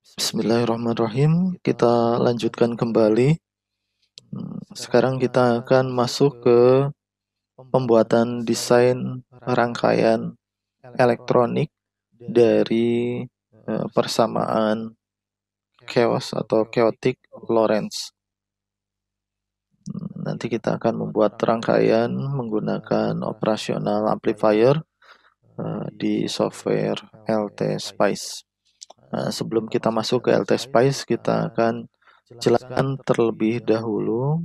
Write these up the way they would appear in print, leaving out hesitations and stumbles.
Bismillahirrahmanirrahim. Kita lanjutkan kembali. Sekarang kita akan masuk ke pembuatan desain rangkaian elektronik dari persamaan chaos atau chaotic Lorentz. Nanti kita akan membuat rangkaian menggunakan operasional amplifier di software LT-Spice. Sebelum kita masuk ke LT-Spice, kita akan jelaskan terlebih dahulu.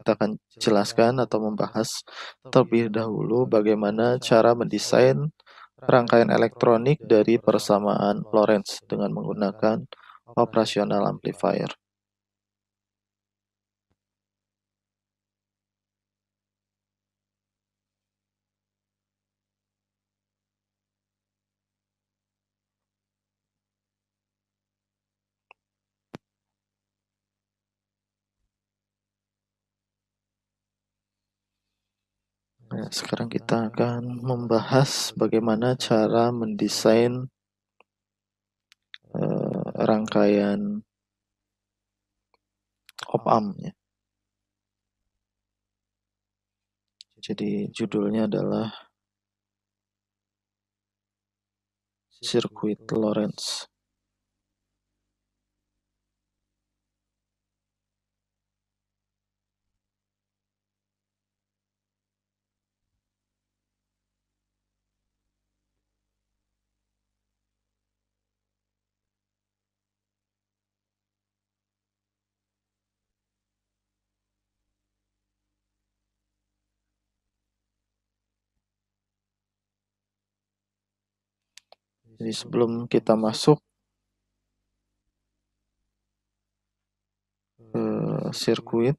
Kita akan jelaskan atau membahas terlebih dahulu bagaimana cara mendesain rangkaian elektronik dari persamaan Lorentz dengan menggunakan operasional amplifier. Nah, sekarang kita akan membahas bagaimana cara mendesain rangkaian op-amp. Jadi judulnya adalah Sirkuit Lorentz. Jadi sebelum kita masuk ke sirkuit,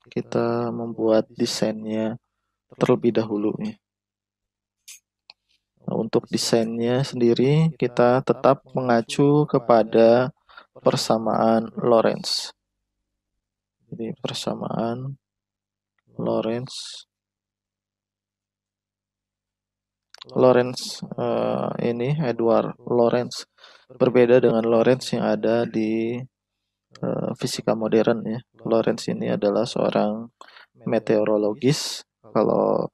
kita membuat desainnya terlebih dahulu. Nah, untuk desainnya sendiri kita tetap mengacu kepada persamaan Lorentz. Jadi persamaan Lorentz ini Edward Lorentz berbeda dengan Lorentz yang ada di fisika modern ya. Lorentz ini adalah seorang meteorologis. Kalau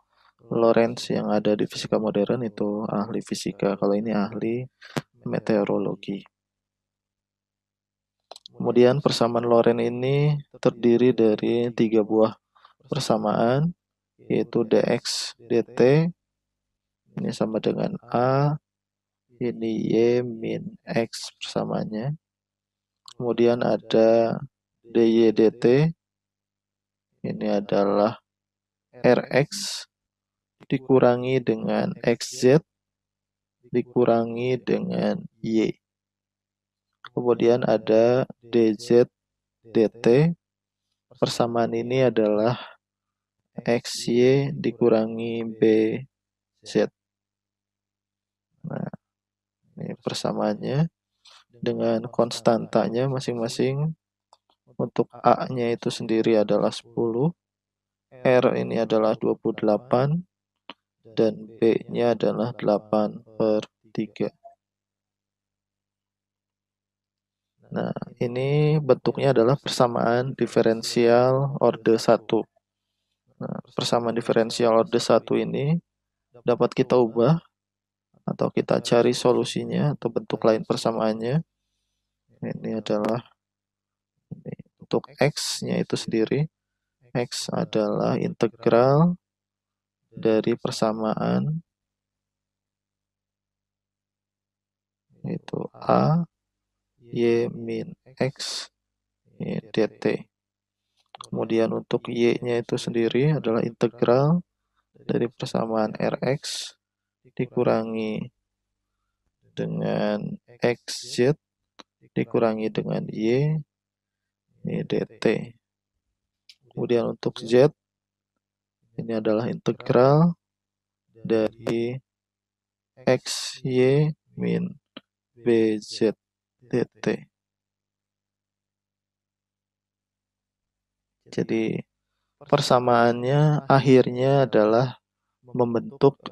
Lorentz yang ada di fisika modern itu ahli fisika. Kalau ini ahli meteorologi. Kemudian persamaan Lorentz ini terdiri dari 3 buah persamaan, yaitu dx dt, ini sama dengan A, ini Y min X persamaannya. Kemudian ada dy dt, ini adalah Rx dikurangi dengan XZ dikurangi dengan Y. Kemudian ada dz dt, persamaan ini adalah XY dikurangi BZ. Nah, ini persamaannya dengan konstantanya masing-masing. Untuk A-nya itu sendiri adalah 10, R ini adalah 28, dan B-nya adalah 8/3. Nah, ini bentuknya adalah persamaan diferensial orde 1. Nah, persamaan diferensial orde 1 ini dapat kita ubah atau kita cari solusinya atau bentuk lain persamaannya. Ini adalah untuk X-nya itu sendiri. X adalah integral dari persamaan yaitu A Y min X dt. Kemudian untuk Y-nya itu sendiri adalah integral dari persamaan Rx dikurangi dengan XZ dikurangi dengan Y, ini dt. Kemudian untuk Z, ini adalah integral dari XY min BZ dt. Jadi persamaannya akhirnya adalah membentuk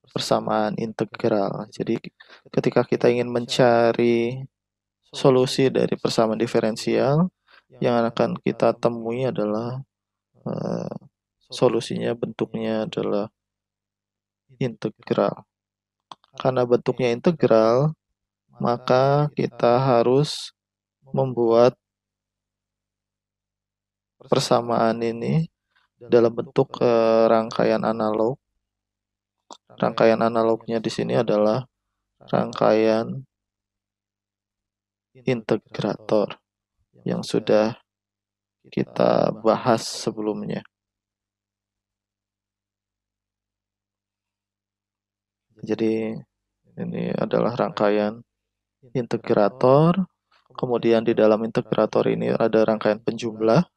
persamaan integral. Jadi ketika kita ingin mencari solusi dari persamaan diferensial, yang akan kita temui adalah solusinya bentuknya adalah integral. Karena bentuknya integral, maka kita harus membuat persamaan ini dalam bentuk rangkaian analog. Rangkaian analognya di sini adalah rangkaian integrator yang sudah kita bahas sebelumnya. Jadi ini adalah rangkaian integrator, kemudian di dalam integrator ini ada rangkaian penjumlah,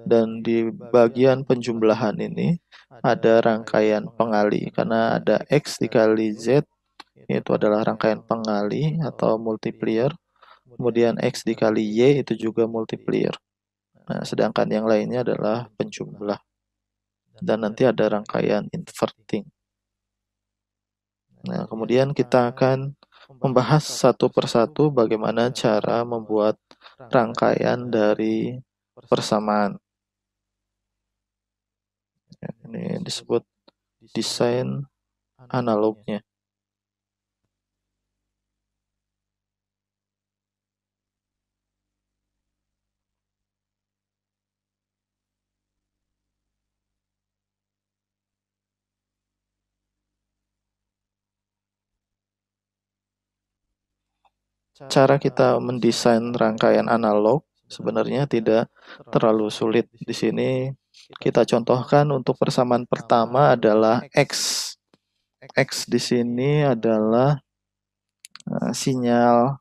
dan di bagian penjumlahan ini ada rangkaian pengali, karena ada X dikali Z, itu adalah rangkaian pengali atau multiplier, kemudian X dikali Y itu juga multiplier. Nah, sedangkan yang lainnya adalah penjumlah. Dan nanti ada rangkaian inverting. Nah, kemudian kita akan membahas satu persatu bagaimana cara membuat rangkaian dari persamaan. Ini disebut desain analognya. Cara kita mendesain rangkaian analog sebenarnya tidak terlalu sulit. Di sini kita contohkan untuk persamaan pertama adalah X. X di sini adalah sinyal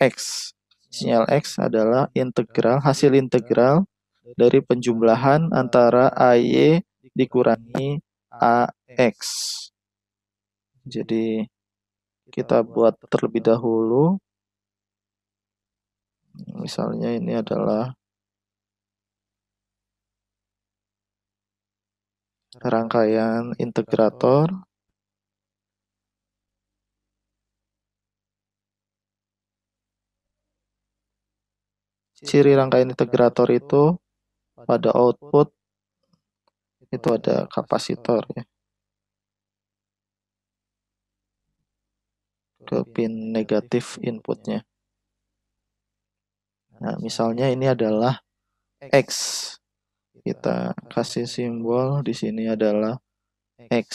X. Sinyal X adalah integral, hasil integral dari penjumlahan antara AY dikurangi AX. Jadi kita buat terlebih dahulu. Misalnya ini adalah rangkaian integrator. Ciri rangkaian integrator itu pada output itu ada kapasitor ya, ke pin negatif inputnya. Nah, misalnya ini adalah X. Kita kasih simbol di sini adalah X.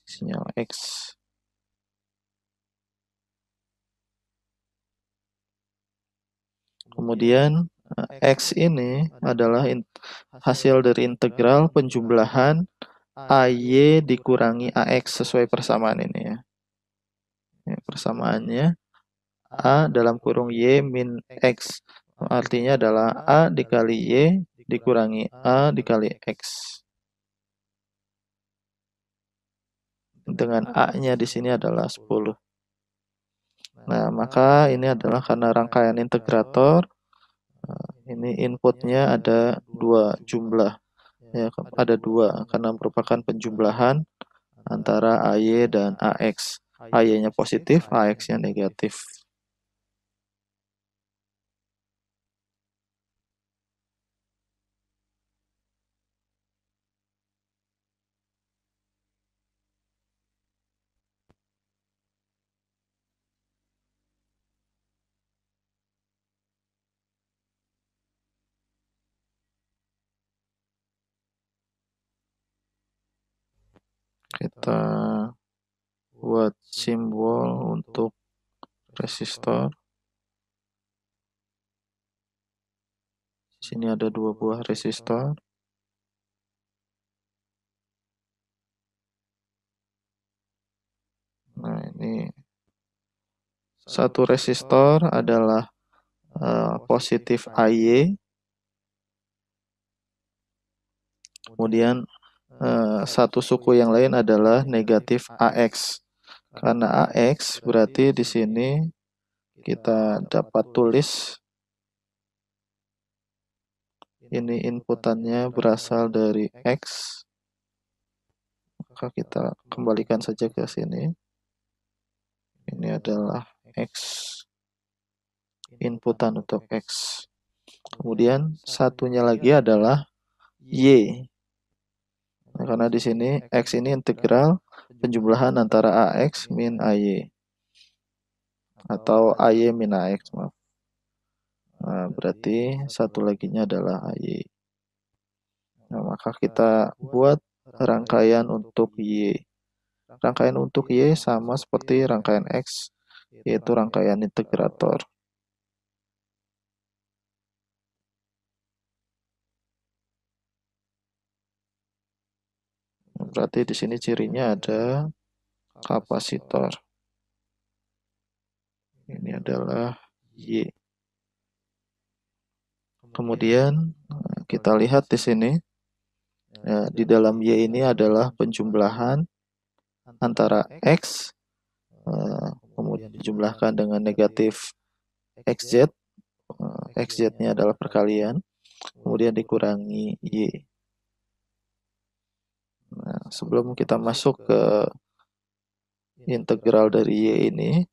Sinyal X. Kemudian X ini adalah hasil dari integral penjumlahan AY dikurangi AX sesuai persamaan ini ya. Persamaannya A dalam kurung Y min X. Artinya adalah A dikali Y dikurangi A dikali X. Dengan A-nya di sini adalah 10. Nah, maka ini adalah karena rangkaian integrator. Ini inputnya ada dua jumlah. Ya, ada dua karena merupakan penjumlahan antara AY dan AX. AY-nya positif, AX-nya negatif. Kita buat simbol untuk resistor. Di sini ada dua buah resistor. Ini satu resistor adalah positif AY, kemudian satu suku yang lain adalah negatif AX. Karena AX berarti di sini kita dapat tulis ini inputannya berasal dari X. Maka kita kembalikan saja ke sini. Ini adalah X, inputan untuk X. Kemudian satunya lagi adalah Y. Nah, karena di sini X ini integral penjumlahan antara AX min AY. Atau AY min AX, maaf. Nah, berarti satu laginya adalah AY. Nah, maka kita buat rangkaian untuk Y. Rangkaian untuk Y sama seperti rangkaian X, yaitu rangkaian integrator. Berarti di sini cirinya ada kapasitor. Ini adalah Y. Kemudian kita lihat di sini, di dalam Y ini adalah penjumlahan antara X, kemudian dijumlahkan dengan negatif XZ. XZ-nya adalah perkalian, kemudian dikurangi Y. Nah, sebelum kita masuk ke integral dari Y ini,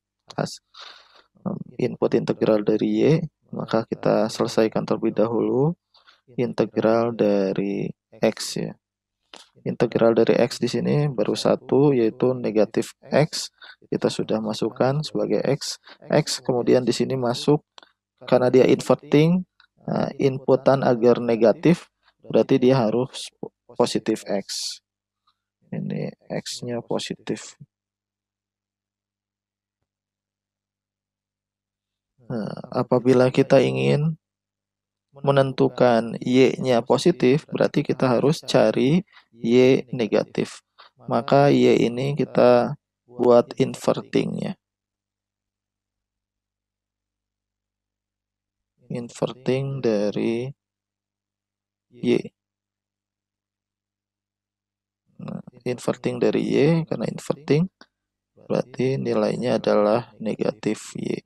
input integral dari Y, maka kita selesaikan terlebih dahulu integral dari X ya. Integral dari X di sini baru satu, yaitu negatif X. Kita sudah masukkan sebagai X. X kemudian di sini masuk, karena dia inverting, inputan agar negatif, berarti dia harus positif X. Ini X-nya positif. Nah, apabila kita ingin menentukan Y-nya positif, berarti kita harus cari Y negatif. Maka Y ini kita buat invertingnya. Inverting dari Y. Nah, inverting dari Y, karena inverting berarti nilainya adalah negatif Y.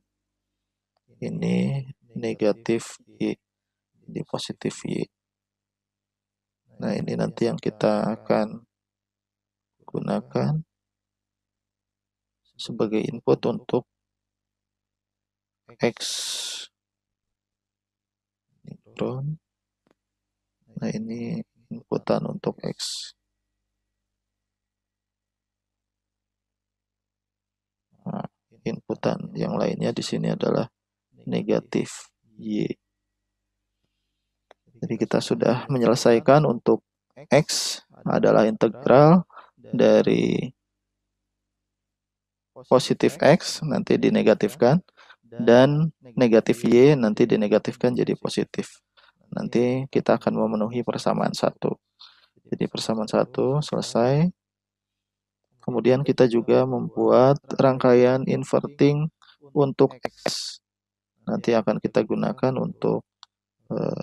Ini negatif Y, ini positif Y. Nah, ini nanti yang kita akan gunakan sebagai input untuk X. Ground. Nah, ini inputan untuk X. Nah, inputan yang lainnya di sini adalah negatif Y. Jadi kita sudah menyelesaikan untuk X adalah integral dari positif X nanti dinegatifkan, dan negatif Y nanti dinegatifkan jadi positif. Nanti kita akan memenuhi persamaan satu. Jadi persamaan satu selesai. Kemudian kita juga membuat rangkaian inverting untuk X. Nanti akan kita gunakan untuk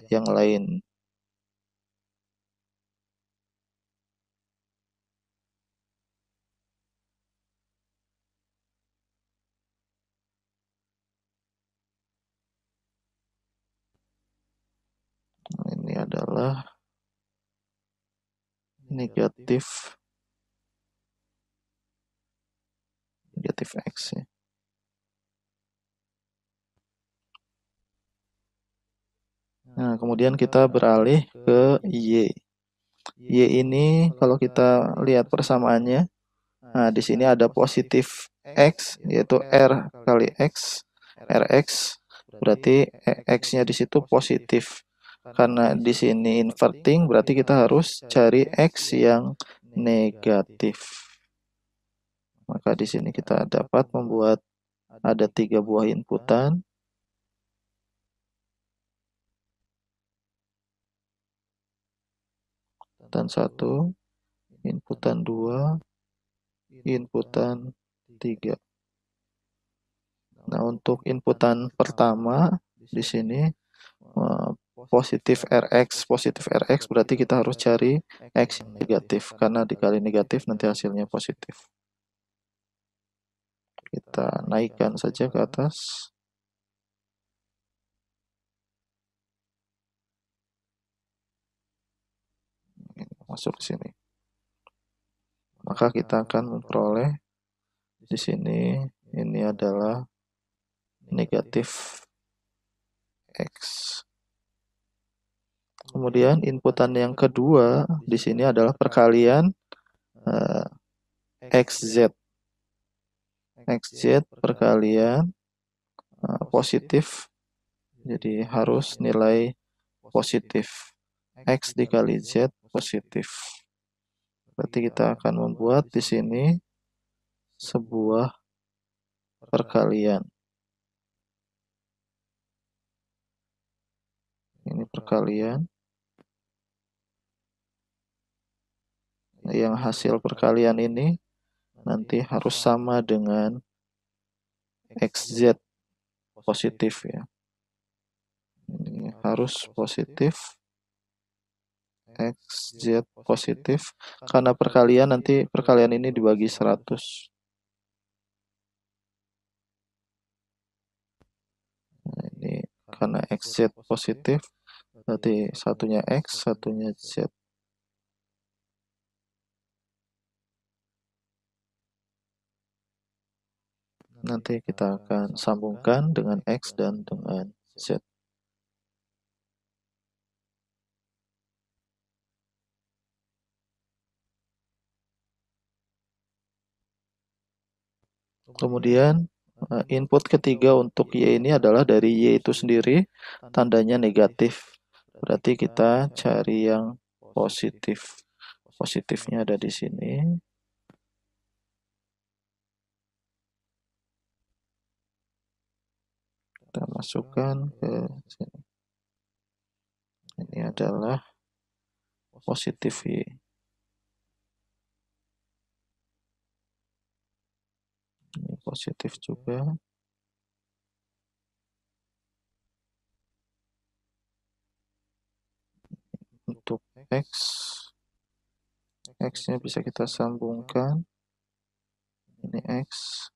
yang lain. Nah, ini adalah negatif X ya. Nah, kemudian kita beralih ke Y. Y ini kalau kita lihat persamaannya, nah di sini ada positif X, yaitu R kali X, Rx, berarti X-nya di situ positif. Karena di sini inverting, berarti kita harus cari X yang negatif. Maka di sini kita dapat membuat ada 3 buah inputan. Inputan 1, inputan 2, inputan 3. Nah, untuk inputan pertama di sini positif Rx berarti kita harus cari X yang negatif, karena dikali negatif nanti hasilnya positif. Kita naikkan saja ke atas. Masuk ke sini. Maka kita akan memperoleh di sini ini adalah negatif X. Kemudian inputan yang kedua di sini adalah perkalian XZ. XZ perkalian positif, jadi harus nilai positif. X dikali Z positif. Berarti kita akan membuat di sini sebuah perkalian. Ini perkalian. Yang hasil perkalian ini nanti harus sama dengan XZ positif ya. Ini harus positif. XZ positif, karena perkalian nanti perkalian ini dibagi 100. Nah, ini karena XZ positif berarti satunya X, satunya Z. Nanti kita akan sambungkan dengan X dan dengan Z. Kemudian input ketiga untuk Y ini adalah dari Y itu sendiri, tandanya negatif. Berarti kita cari yang positif. Positifnya ada di sini. Kita masukkan ke sini. Ini adalah positif Y. Ini positif juga. Untuk X, X-nya bisa kita sambungkan. Ini X.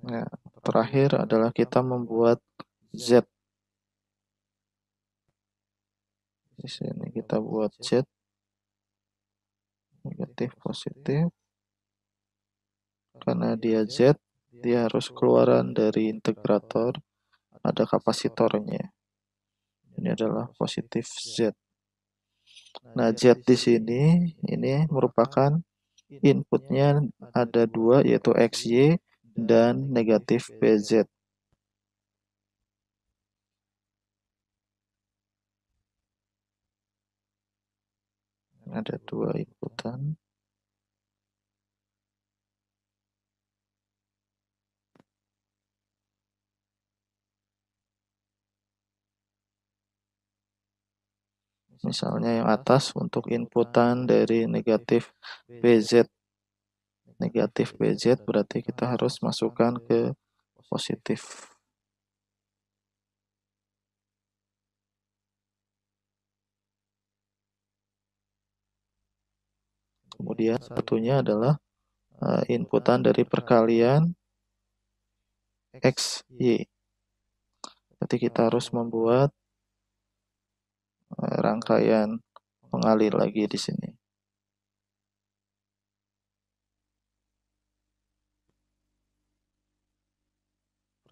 Nah, terakhir adalah kita membuat Z. Di sini kita buat Z. Negatif positif. Karena dia Z, dia harus keluaran dari integrator, ada kapasitornya. Ini adalah positif Z. Nah, Z di sini ini merupakan inputnya ada dua, yaitu XY dan negatif PZ. Ada dua inputan. Misalnya yang atas untuk inputan dari negatif PZ. Negatif PZ berarti kita harus masukkan ke positif. Kemudian satunya adalah inputan dari perkalian XY. Berarti kita harus membuat rangkaian pengalir lagi di sini.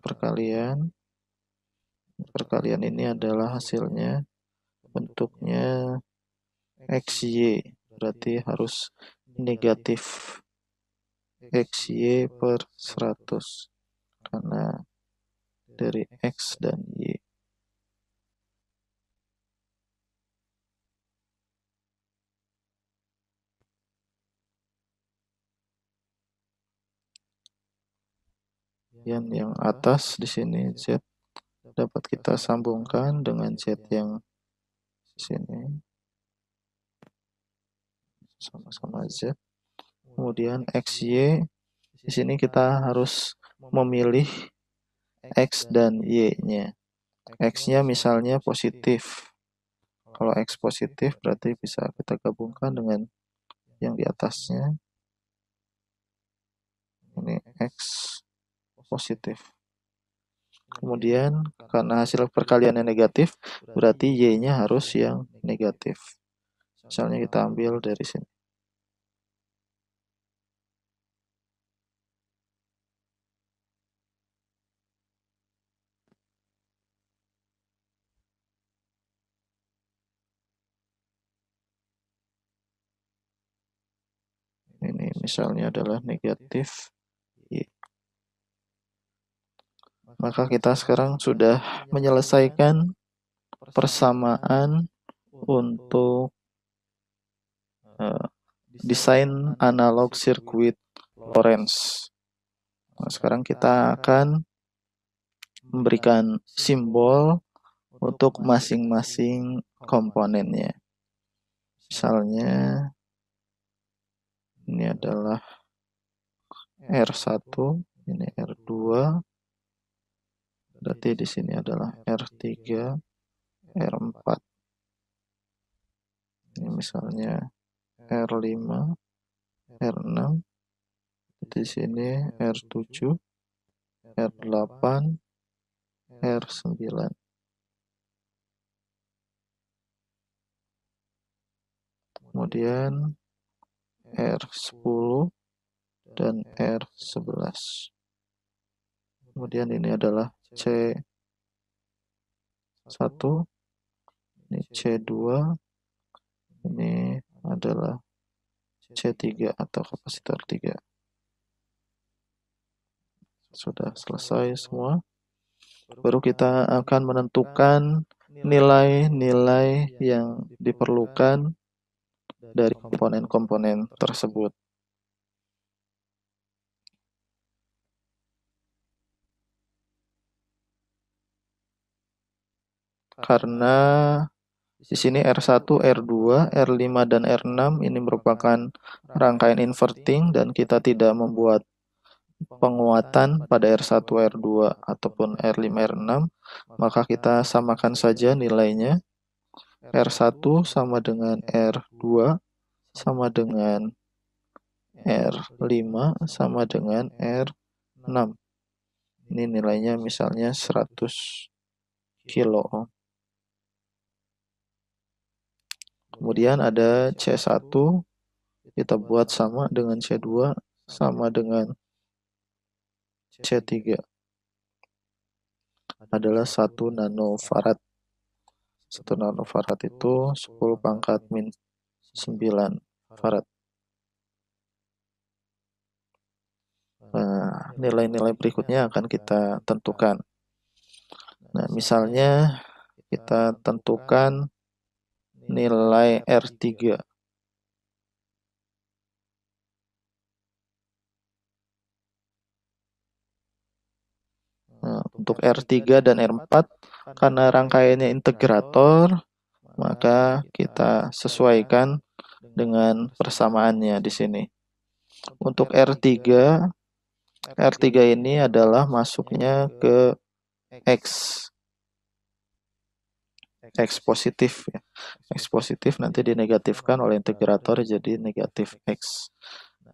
Perkalian ini adalah hasilnya bentuknya XY, berarti harus negatif XY per 100 karena dari X dan Y. yang atas di sini Z dapat kita sambungkan dengan Z yang sini sama-sama Z. Kemudian XY di sini kita harus memilih X dan Y-nya. X-nya misalnya positif. Kalau X positif berarti bisa kita gabungkan dengan yang di atasnya. Ini X positif. Kemudian karena hasil perkaliannya negatif, berarti Y-nya harus yang negatif. Misalnya kita ambil dari sini. Ini misalnya adalah negatif Y. Maka kita sekarang sudah menyelesaikan persamaan untuk desain analog sirkuit Lorentz. Nah, sekarang kita akan memberikan simbol untuk masing-masing komponennya. Misalnya ini adalah R1, ini R2, berarti di sini adalah R3, R4. Ini misalnya R5, R6, di sini R7, R8, R9. Kemudian R10 dan R11. Kemudian ini adalah C1, ini C2, ini adalah C3 atau kapasitor 3. Sudah selesai semua. Baru kita akan menentukan nilai-nilai yang diperlukan dari komponen-komponen tersebut. Karena di sini R1, R2, R5, dan R6 ini merupakan rangkaian inverting dan kita tidak membuat penguatan pada R1, R2, ataupun R5, R6, maka kita samakan saja nilainya. R1 sama dengan R2 sama dengan R5 sama dengan R6. Ini nilainya misalnya 100 kilo ohm. Kemudian ada C1, kita buat sama dengan C2 sama dengan C3. Adalah 1 nanofarad. 1 nanofarad itu 10 pangkat min 9 farad. Nah, nilai-nilai berikutnya akan kita tentukan. Nah, misalnya kita tentukan nilai R3. Nah, untuk R3 dan R4, karena rangkaiannya integrator, maka kita sesuaikan dengan persamaannya di sini. Untuk R3 ini adalah masuknya ke X. X positif ya. X positif nanti dinegatifkan oleh integrator jadi negatif X.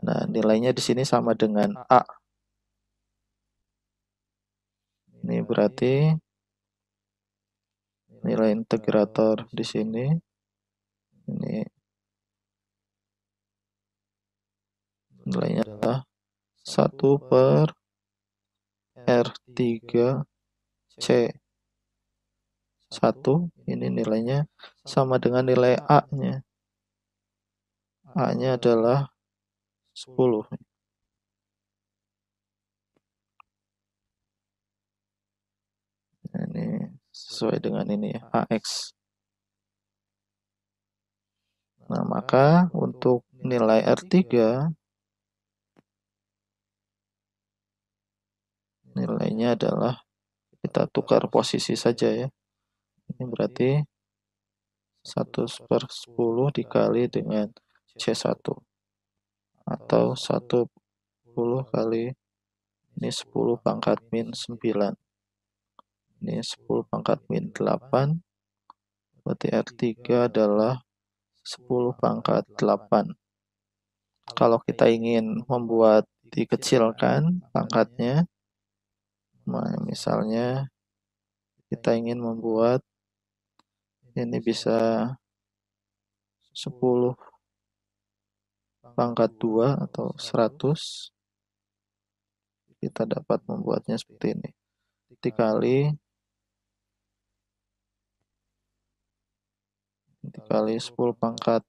Nah, nilainya di sini sama dengan A. Ini berarti nilai integrator di sini ini nilainya adalah 1 per R3 C1. Ini nilainya sama dengan nilai A-nya. A-nya adalah 10. Ini sesuai dengan ini ya, AX. Nah, maka untuk nilai R3 nilainya adalah, kita tukar posisi saja ya. Ini berarti 1/10 dikali dengan C1, atau 10 kali, ini 10 pangkat min 9, ini 10 pangkat min 8, berarti R3 adalah 10 pangkat 8. Kalau kita ingin membuat dikecilkan pangkatnya, misalnya kita ingin membuat ini bisa 10 pangkat 2 atau 100, kita dapat membuatnya seperti ini. Dikali 10 pangkat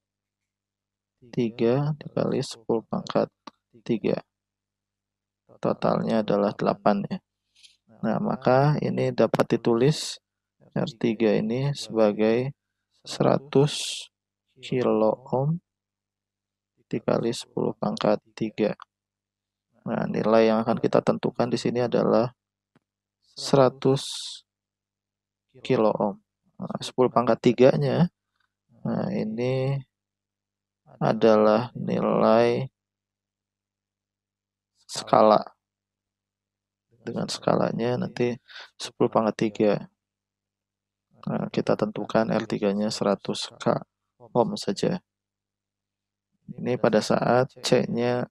3 dikali 10 pangkat 3. Totalnya adalah 8 ya. Nah, maka ini dapat ditulis R3 ini sebagai 100 kilo ohm dikali 10 pangkat 3. Nah, nilai yang akan kita tentukan di sini adalah 100 kilo ohm. Nah, 10 pangkat 3-nya, nah ini adalah nilai skala. Dengan skalanya nanti 10 pangkat 3. Nah, kita tentukan R3-nya 100 K ohm saja. Ini pada saat C-nya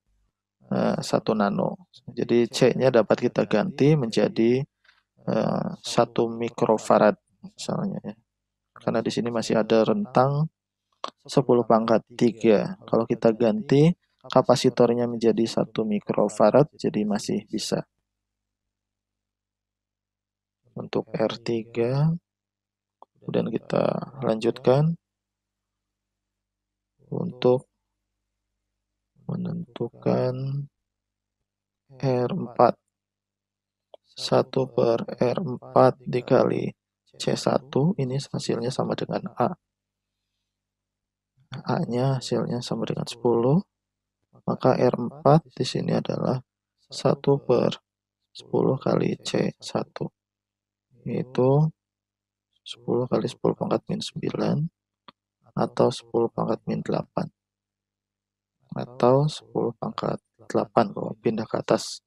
1 nano. Jadi C-nya dapat kita ganti menjadi 1 mikrofarad misalnya ya. Karena di sini masih ada rentang 10 pangkat 3. Kalau kita ganti kapasitornya menjadi 1 mikrofarad, jadi masih bisa. Untuk R3, kemudian kita lanjutkan untuk menentukan R4. 1/R4 dikali C1, ini hasilnya sama dengan A. A-nya hasilnya sama dengan 10, maka R4 di sini adalah 1/10 kali C1, yaitu 10 kali 10 pangkat min 9, atau 10 pangkat min 8, atau 10 pangkat 8 kalau pindah ke atas.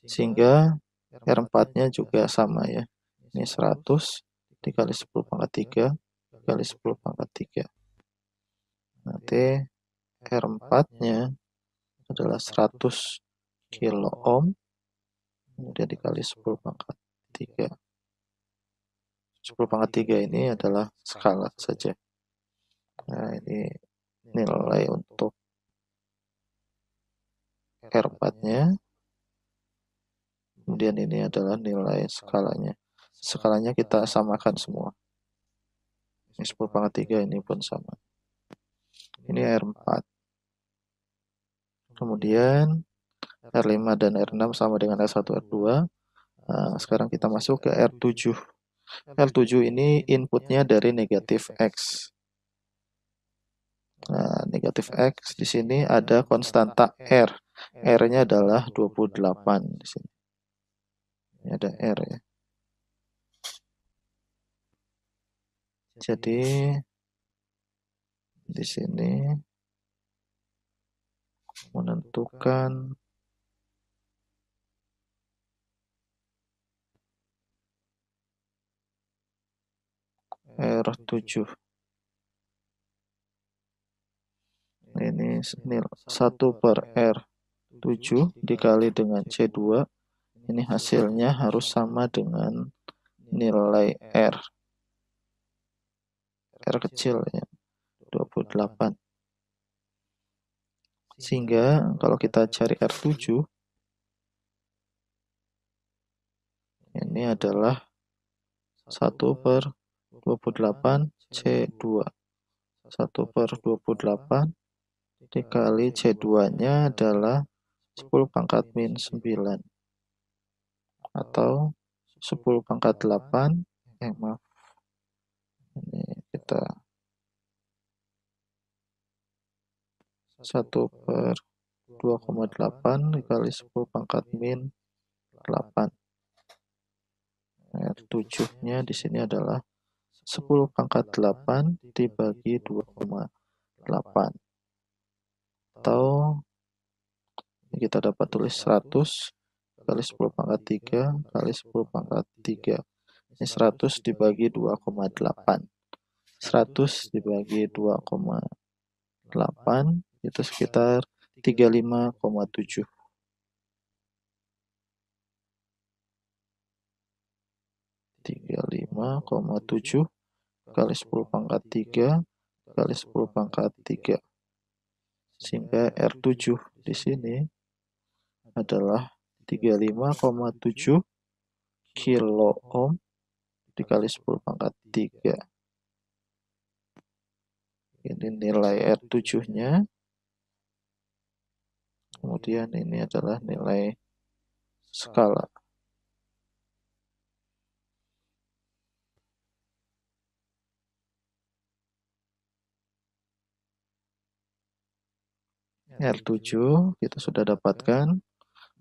Sehingga R4-nya juga sama ya. Ini 100 dikali 10 pangkat 3 dikali 10 pangkat 3. Nanti R4-nya adalah 100 kilo ohm, kemudian dikali 10 pangkat 3. 10 pangkat 3 ini adalah skala saja. Nah, ini nilai untuk R4-nya. Kemudian ini adalah nilai skalanya. Skalanya kita samakan semua. Ini 10 pangkat 3, ini pun sama. Ini R4. Kemudian R5 dan R6 sama dengan R1, R2. Nah, sekarang kita masuk ke R7. R7 ini inputnya dari negatif X. Nah, negatif X di sini ada konstanta R. R-nya adalah 28 di sini. Ini ada R ya. Jadi di sini menentukan R7. Ini 1/R7 dikali dengan C2. Ini hasilnya harus sama dengan nilai R. R kecil ya, 28. Sehingga kalau kita cari R7, ini adalah 1/28 C2. 1/28 dikali C2-nya adalah 10 pangkat min 9, atau 10 pangkat 8. Maaf. Ini kita 1/2,8 dikali 10 pangkat min 8. R7-nya di sini adalah 10 pangkat 8 dibagi 2,8. Atau kita dapat tulis 100 kali 10 pangkat 3 kali 10 pangkat 3. Ini 100 dibagi 2,8. 100 dibagi 2,8 itu sekitar 35,7. 35,7 kali 10 pangkat 3 kali 10 pangkat 3. Sehingga R7 di sini adalah 35,7 kilo ohm dikali 10 pangkat 3. Ini nilai R7-nya. Kemudian ini adalah nilai skala. R7 kita sudah dapatkan.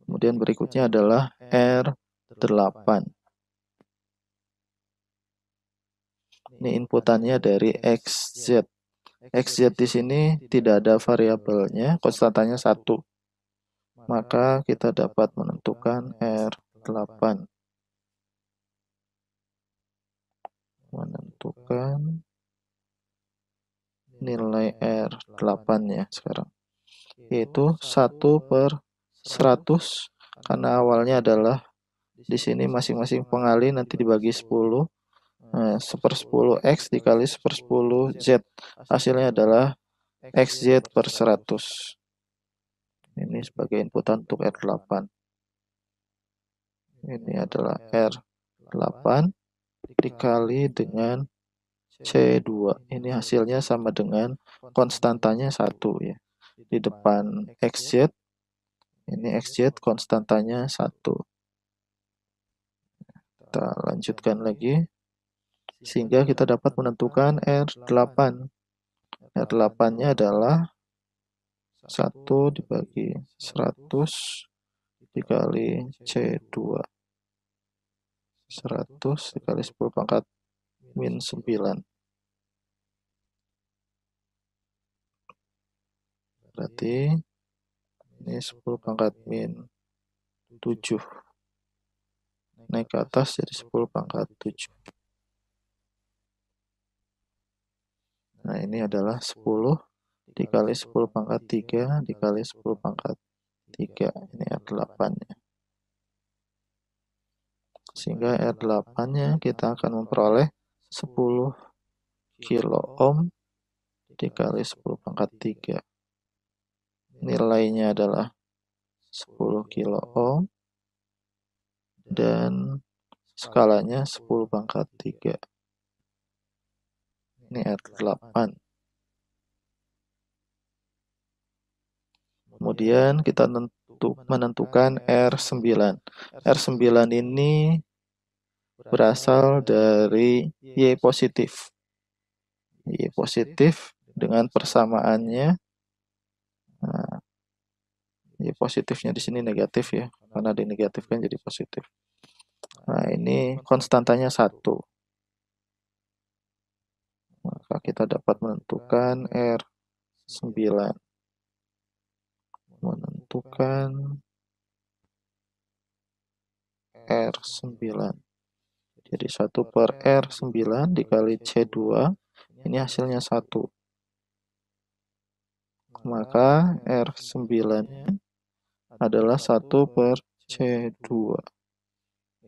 Kemudian berikutnya adalah R8. Ini inputannya dari XZ. XZ di sini tidak ada variabelnya, konstantanya 1. Maka kita dapat menentukan R8. Menentukan nilai R8-nya sekarang. Yaitu 1/100, karena awalnya adalah di sini masing-masing pengali nanti dibagi 10. 1/10 X dikali 1/10 Z. Hasilnya adalah XZ/100. Ini sebagai inputan untuk R8. Ini adalah R8 dikali dengan C2. Ini hasilnya sama dengan konstantanya 1 ya. Di depan XZ, ini XZ konstantanya 1. Kita lanjutkan lagi. Sehingga kita dapat menentukan R8. R8-nya adalah 1 dibagi 100 dikali C2. 100 dikali 10 pangkat min 9. Berarti ini 10 pangkat min 7. Naik ke atas jadi 10 pangkat 7. Nah, ini adalah 10 dikali 10 pangkat 3 dikali 10 pangkat 3. Ini R8-nya. Sehingga R8-nya kita akan memperoleh 10 kilo ohm dikali 10 pangkat 3. Nilainya adalah 10 kilo ohm dan skalanya 10 pangkat 3. Ini R8. Kemudian kita menentukan R9. R9 ini berasal dari Y positif. Y positif dengan persamaannya. Nah, Y positifnya di sini negatif ya, karena dinegatifkan jadi positif. Nah, ini konstantanya 1. Maka kita dapat menentukan R9. Menentukan R9. Jadi 1/R9 dikali C2, ini hasilnya 1. Maka R9-nya adalah 1/C2.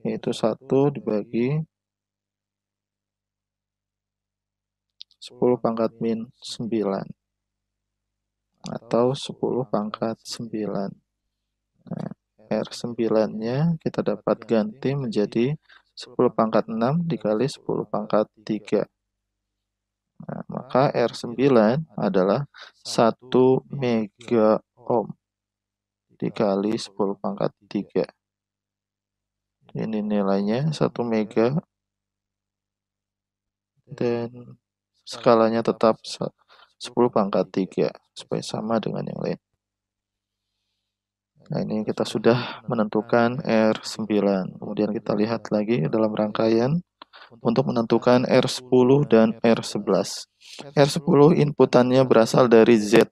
Yaitu 1 dibagi 10 pangkat min 9. Atau 10 pangkat 9. Nah, R9-nya kita dapat ganti menjadi 10 pangkat 6 dikali 10 pangkat 3. Nah, maka R9 adalah 1 mega ohm dikali 10 pangkat 3. Ini nilainya 1 mega dan skalanya tetap 10 pangkat 3 supaya sama dengan yang lain. Nah, ini kita sudah menentukan R9. Kemudian kita lihat lagi dalam rangkaian untuk menentukan R10 dan R11. R10 inputannya berasal dari Z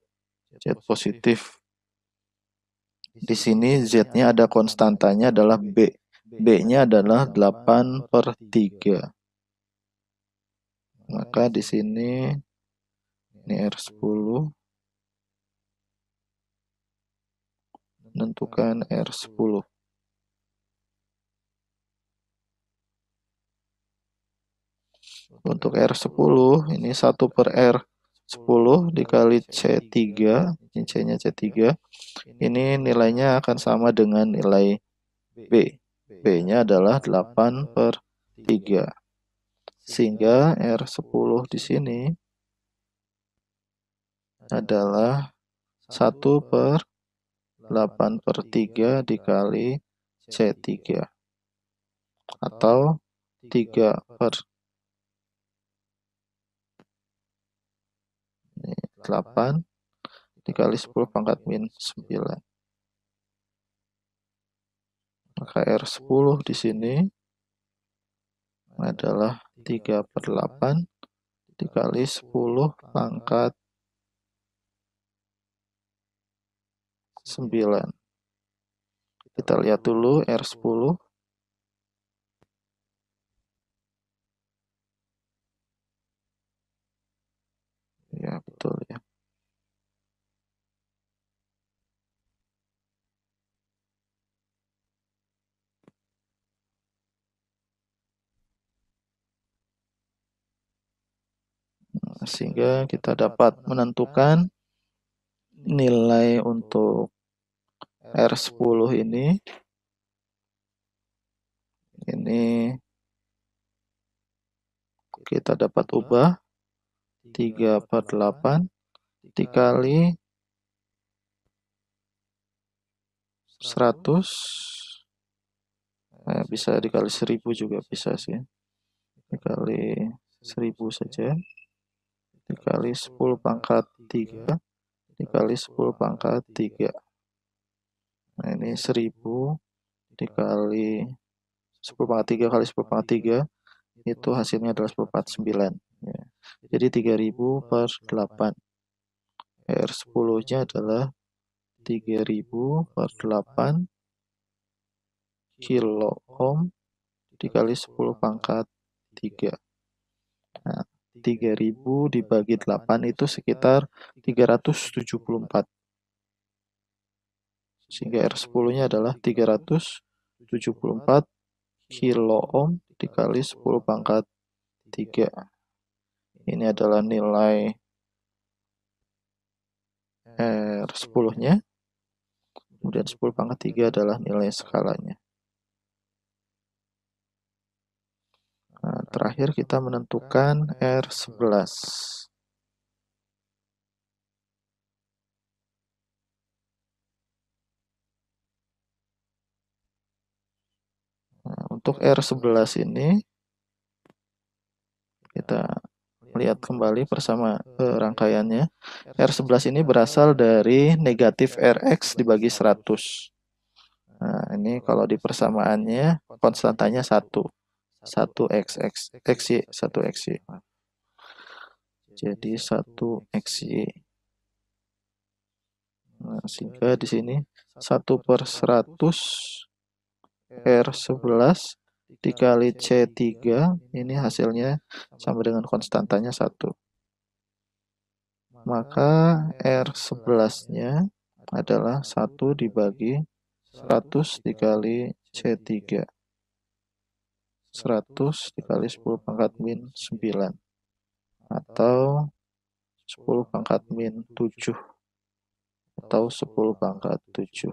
positif. Di sini Z-nya ada konstantanya adalah B. B-nya adalah 8/3. Maka di sini ini R10, menentukan R10. Untuk R10, ini 1/R10 dikali C3, ini C-nya C3, ini nilainya akan sama dengan nilai B. B-nya adalah 8/3. Sehingga R10 di sini adalah 1/8/3 dikali C3. Atau 3/8 dikali 10 pangkat min 9. Maka R10 di sini adalah 3/8 dikali 10 pangkat 9. Kita lihat dulu R10. Ya, betul ya. Sehingga kita dapat menentukan nilai untuk R10 ini kita dapat ubah 3/8 dikali 100. Nah, bisa dikali 1000 juga bisa sih. Dikali 1000 saja. Dikali 10 pangkat 3 dikali 10 pangkat 3. Nah, ini 1000 dikali 10 pangkat 3 kali 10 pangkat 3, itu hasilnya adalah 10 pangkat 9. Ya. Jadi 3000/8. R10-nya adalah 3000/8 kilo ohm dikali 10 pangkat 3. Nah, 3000 dibagi 8 itu sekitar 374. Sehingga R10-nya adalah 374 kilo ohm dikali 10 pangkat 3. Ini adalah nilai R10-nya. Kemudian 10 pangkat 3 adalah nilai skalanya. Nah, terakhir kita menentukan R11. Nah, untuk R11 ini kita lihat kembali bersama rangkaiannya. R11 ini berasal dari negatif Rx dibagi 100. Nah, ini kalau di persamaannya konstantanya 1. 1xy. Jadi 1xy. Nah, sehingga di sini 1/100 R11 dikali C3, ini hasilnya sama dengan konstantanya 1. Maka R11-nya adalah 1 dibagi 100 dikali C3. 100 dikali 10 pangkat min 9. Atau 10 pangkat min 7. Atau 10 pangkat 7.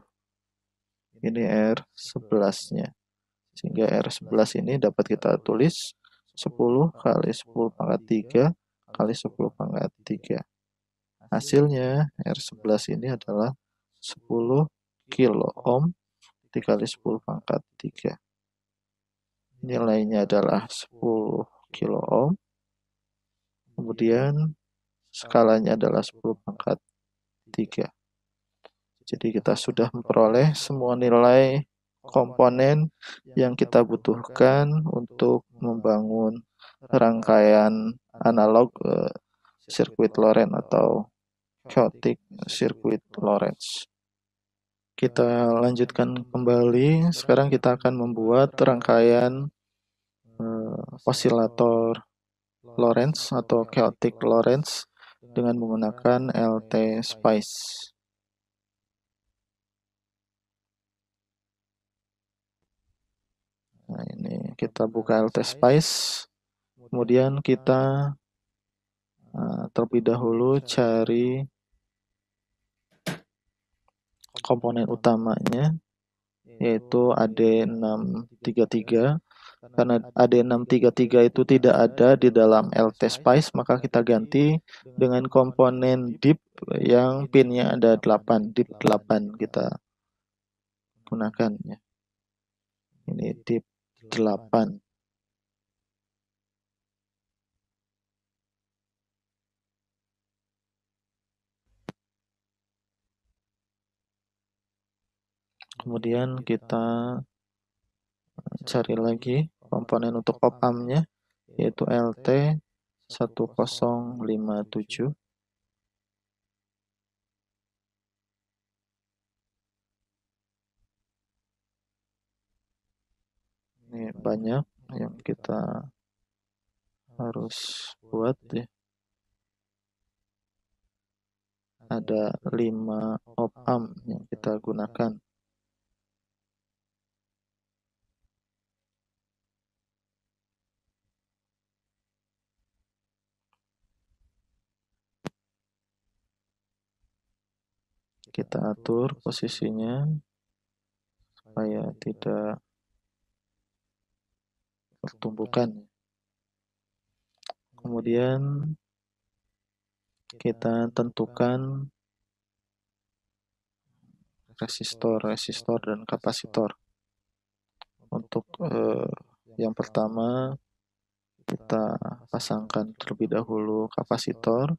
Ini R11-nya. Sehingga R11 ini dapat kita tulis 10 kali 10 pangkat 3 kali 10 pangkat 3. Hasilnya R11 ini adalah 10 kilo ohm dikali 10 pangkat 3. Nilainya adalah 10 kilo ohm. Kemudian skalanya adalah 10 pangkat 3. Jadi kita sudah memperoleh semua nilai komponen yang kita butuhkan untuk membangun rangkaian analog sirkuit Lorentz atau chaotic circuit Lorentz. Kita lanjutkan kembali. Sekarang kita akan membuat rangkaian osilator Lorentz atau chaotic Lorentz dengan menggunakan LT Spice. Nah, ini kita buka LT Spice, kemudian kita terlebih dahulu cari komponen utamanya, yaitu AD633. Karena AD633 itu tidak ada di dalam LT Spice, maka kita ganti dengan komponen DIP yang pinnya ada 8, DIP 8 kita gunakan ya. Ini DIP 8. Kemudian kita cari lagi komponen untuk op-ampnya, yaitu LT 1057. Ini banyak yang kita harus buat ya. Ada 5 op-amp yang kita gunakan. Kita atur posisinya supaya tidak tertumbukan. Kemudian kita tentukan resistor dan kapasitor. Untuk yang pertama kita pasangkan terlebih dahulu kapasitor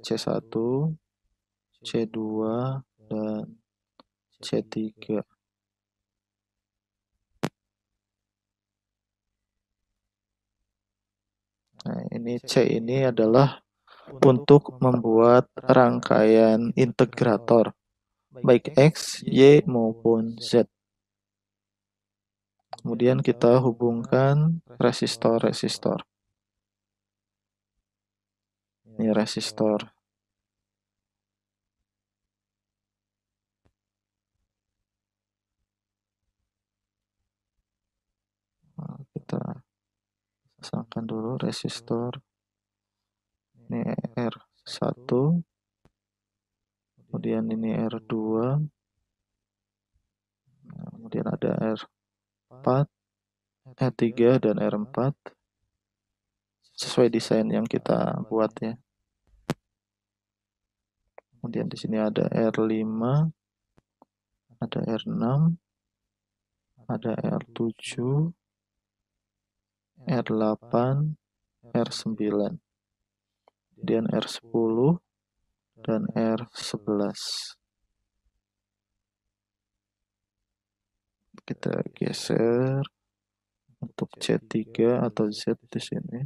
C1, C2, dan C3. Nah, ini C ini adalah untuk membuat rangkaian integrator, baik X, Y, maupun Z. Kemudian kita hubungkan resistor-resistor. Ini resistor. Nah, kita pasangkan dulu resistor. Ini R1. Kemudian ini R2. Nah, kemudian ada R4, R3, dan R4. Sesuai desain yang kita buat ya. Kemudian di sini ada R5, ada R6, ada R7, R8, R9, kemudian R10, dan R11. Kita geser untuk C3 atau Z di sini.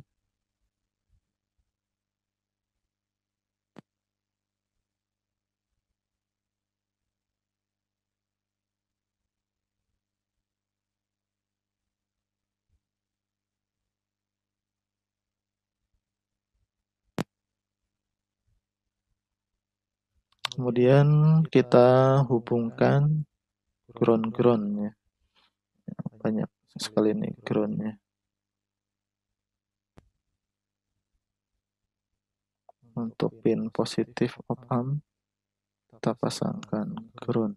Kemudian kita hubungkan ground-groundnya. Banyak sekali nih groundnya. Untuk pin positif op-amp kita pasangkan ground.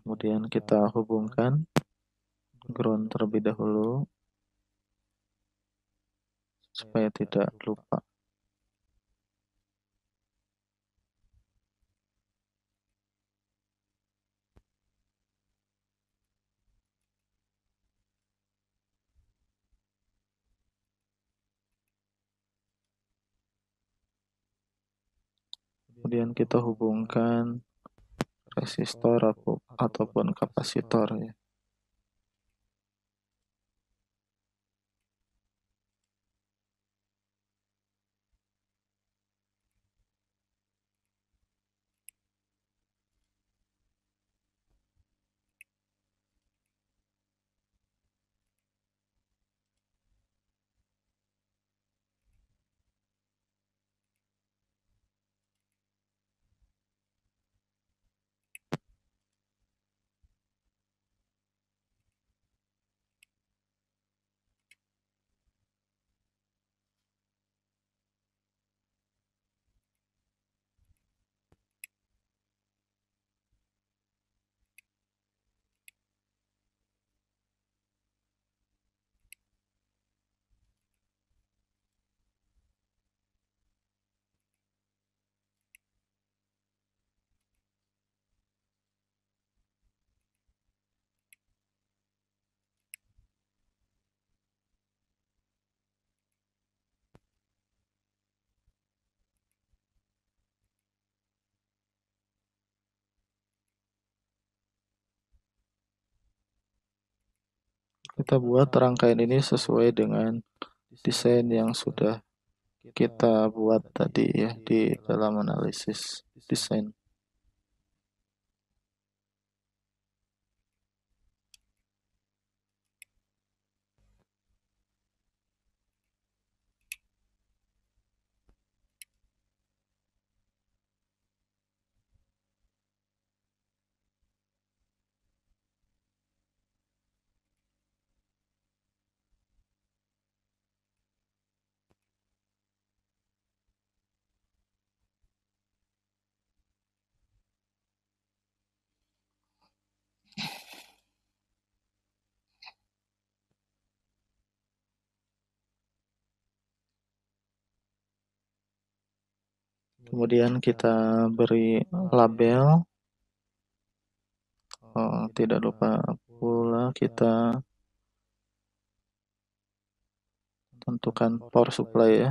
Kemudian kita hubungkan ground terlebih dahulu supaya tidak lupa. Kemudian kita hubungkan resistor ataupun kapasitor ya. Kita buat rangkaian ini sesuai dengan desain yang sudah kita buat tadi ya di dalam analisis desain. Kemudian kita beri label. Tidak lupa pula kita tentukan power supply ya,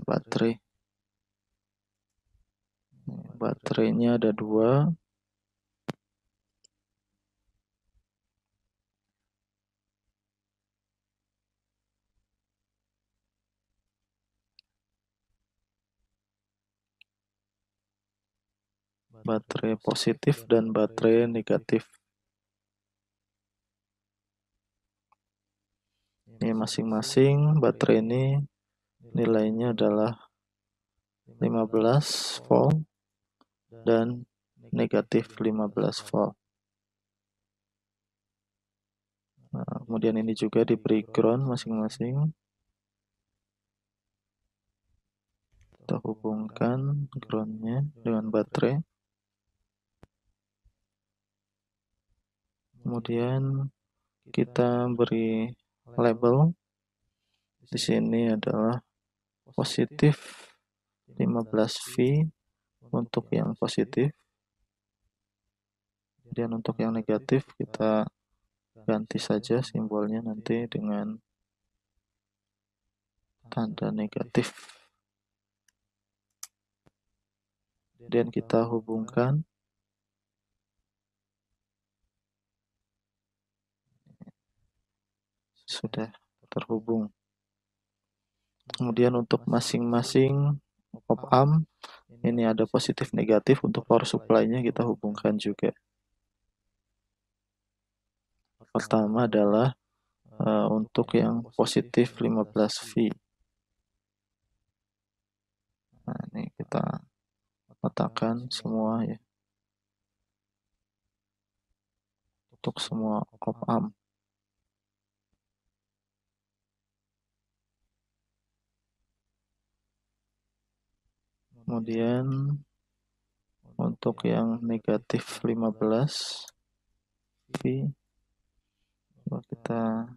baterai. Baterainya ada 2. Baterai positif dan baterai negatif. Ini masing-masing baterai ini nilainya adalah 15 volt dan negatif 15 volt. Kemudian ini juga diberi ground masing-masing. Kita hubungkan groundnya dengan baterai. Kemudian kita beri label. Di sini adalah positif 15V untuk yang positif. Kemudian untuk yang negatif kita ganti saja simbolnya nanti dengan tanda negatif. Kemudian kita hubungkan. Sudah terhubung. Kemudian untuk masing-masing op-amp ini ada positif negatif, untuk power supply-nya kita hubungkan juga. Pertama adalah untuk yang positif 15V. Nah, ini kita letakkan semua ya. Untuk semua op-amp. Kemudian untuk yang negatif 15V kita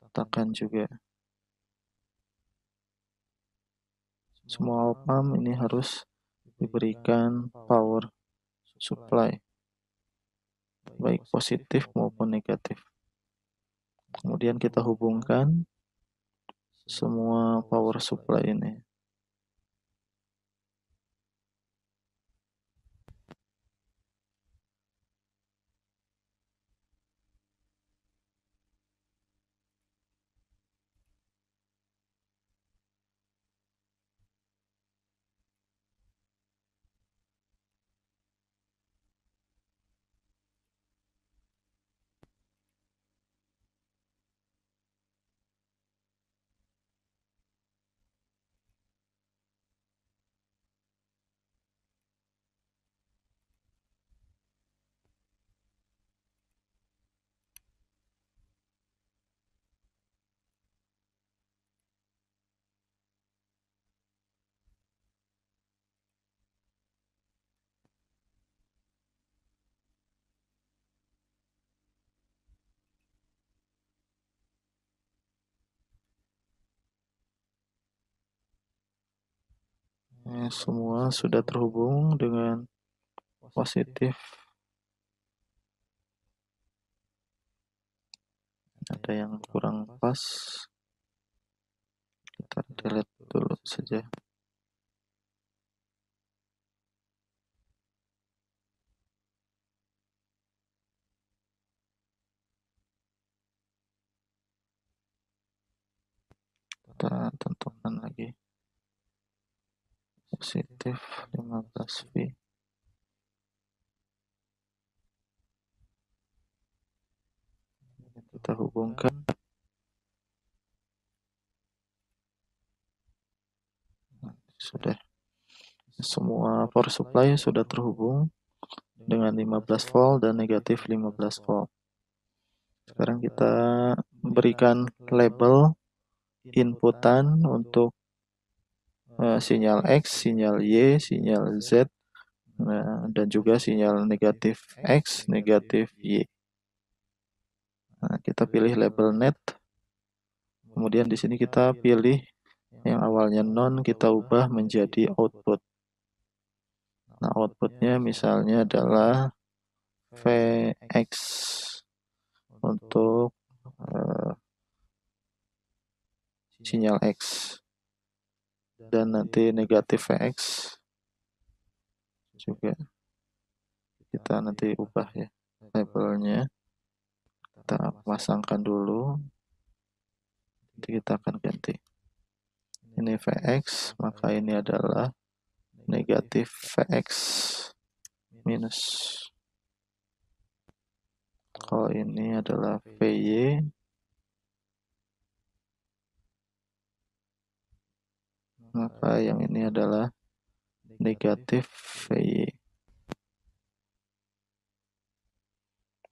letakkan juga. Semua op-amp ini harus diberikan power supply, baik positif maupun negatif. Kemudian kita hubungkan semua power supply ini. Semua sudah terhubung dengan positif. Ada yang kurang pas, kita delete dulu saja. Kita tentukan lagi positif 15V. Kita hubungkan. Sudah, semua power supply sudah terhubung dengan 15 volt dan negatif 15 volt. Sekarang kita berikan label inputan untuk sinyal X, sinyal Y, sinyal Z, dan juga sinyal negatif X, negatif Y. Nah, kita pilih label net. Kemudian di sini kita pilih yang awalnya non, kita ubah menjadi output. Nah, outputnya misalnya adalah Vx untuk sinyal X, dan nanti negatif Vx juga kita nanti ubah ya labelnya. Kita pasangkan dulu, nanti kita akan ganti. Ini Vx, maka ini adalah negatif Vx minus. Kalau ini adalah Vy, maka yang ini adalah negatif Vy.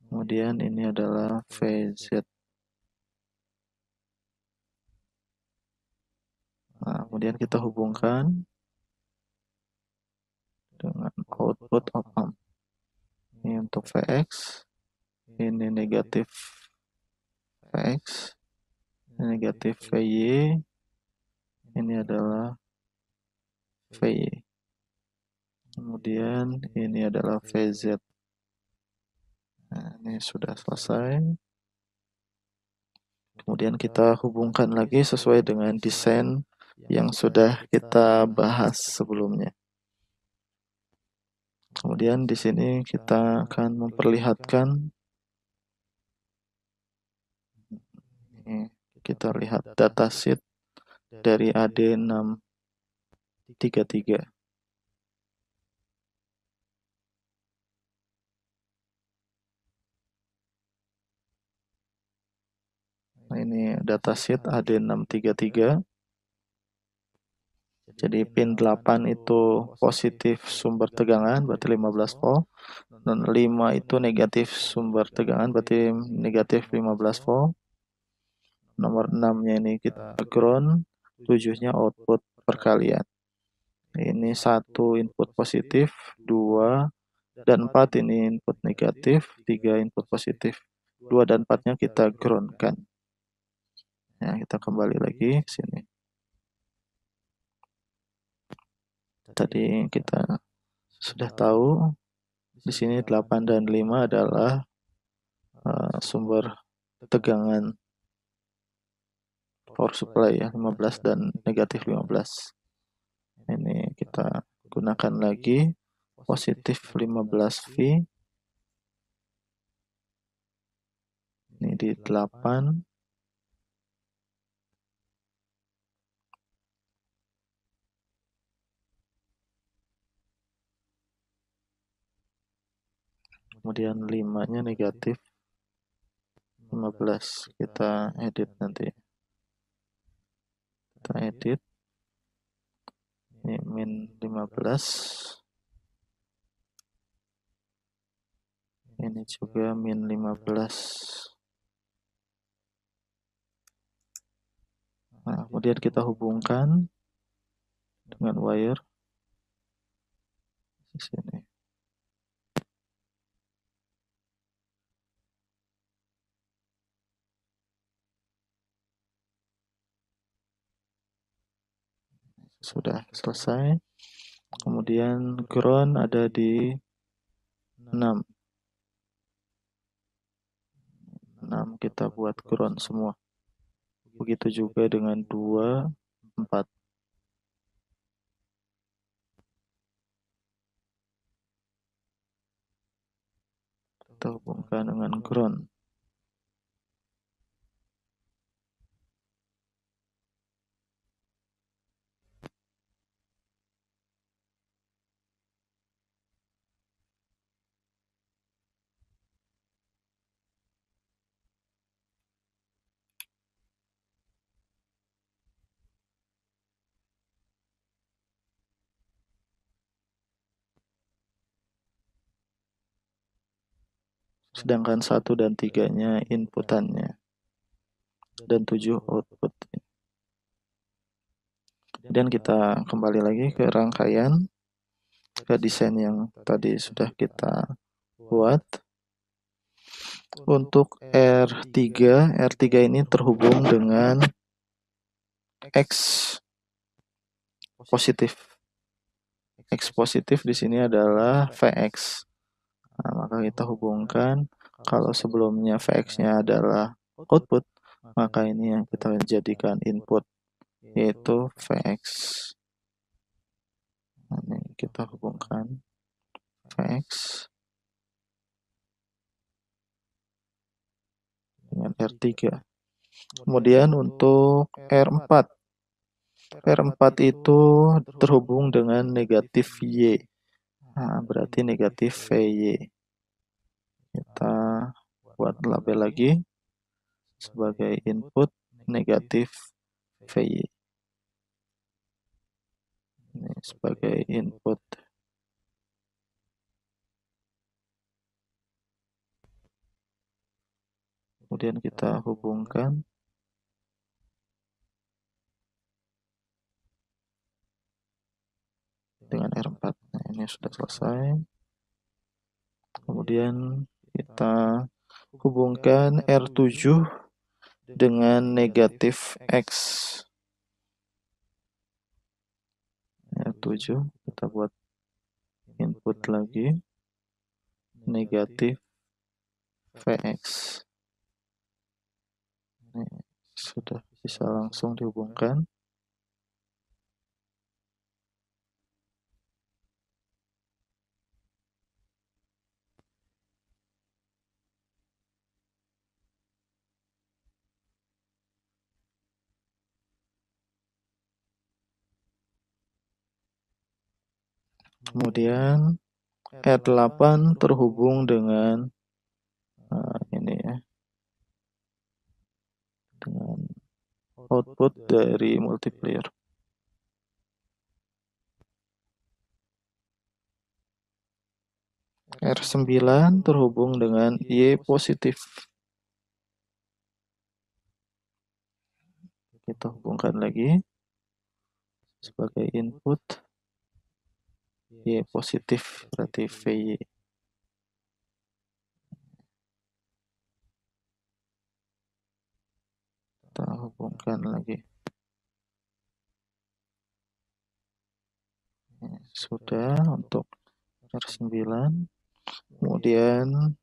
Kemudian ini adalah Vz. Nah, kemudian kita hubungkan dengan output op amp. Ini untuk Vx, ini negatif Vx, ini negatif Vy, ini adalah Vy. Kemudian ini adalah Vz. Nah, ini sudah selesai. Kemudian kita hubungkan lagi sesuai dengan desain yang sudah kita bahas sebelumnya. Kemudian di sini kita akan memperlihatkan, kita lihat datasheet dari AD633. Nah, ini datasheet AD633. Jadi pin 8 itu positif sumber tegangan, berarti 15 volt. Dan 5 itu negatif sumber tegangan, berarti negatif 15 volt. Nomor 6-nya ini kita ground, 7-nya output perkalian. Ini 1 input positif, 2 dan 4 ini input negatif, 3 input positif. 2 dan 4-nya kita ground-kan. Ya, kita kembali lagi ke sini. Tadi kita sudah tahu di sini 8 dan 5 adalah sumber tegangan power supply ya, 15 dan negatif 15. Ini kita gunakan lagi positif 15V. Ini di 8. Kemudian 5-nya negatif 15. Kita edit nanti. Kita edit. Ini min 15. Ini juga min 15. Nah, kemudian kita hubungkan dengan wire di sini. sudah selesai. Kemudian ground ada di 6. 6 kita buat ground semua. Begitu juga dengan 2, 4. Kita hubungkan dengan ground. Sedangkan 1 dan 3-nya inputannya. Dan 7 output. Dan kita kembali lagi ke rangkaian, ke desain yang tadi sudah kita buat. Untuk R3 ini terhubung dengan X positif. X positif di sini adalah Vx. Nah, maka kita hubungkan, kalau sebelumnya Vx-nya adalah output, maka ini yang kita jadikan input, yaitu Vx. Nah, ini kita hubungkan Vx dengan R3. Kemudian untuk R4 itu terhubung dengan negatif Y. Nah, berarti negatif VY. Kita buat label lagi sebagai input negatif VY. Ini sebagai input. Kemudian kita hubungkan dengan R4. Nah, ini sudah selesai. Kemudian kita hubungkan R7 dengan negatif X. R7 kita buat input lagi negatif Vx. Ini sudah bisa langsung dihubungkan. Kemudian R8 terhubung dengan ini ya, dengan output dari multiplier. R9 terhubung dengan Y positif. Kita hubungkan lagi sebagai input Y positif, berarti VY. Kita hubungkan lagi. Sudah untuk R9. Kemudian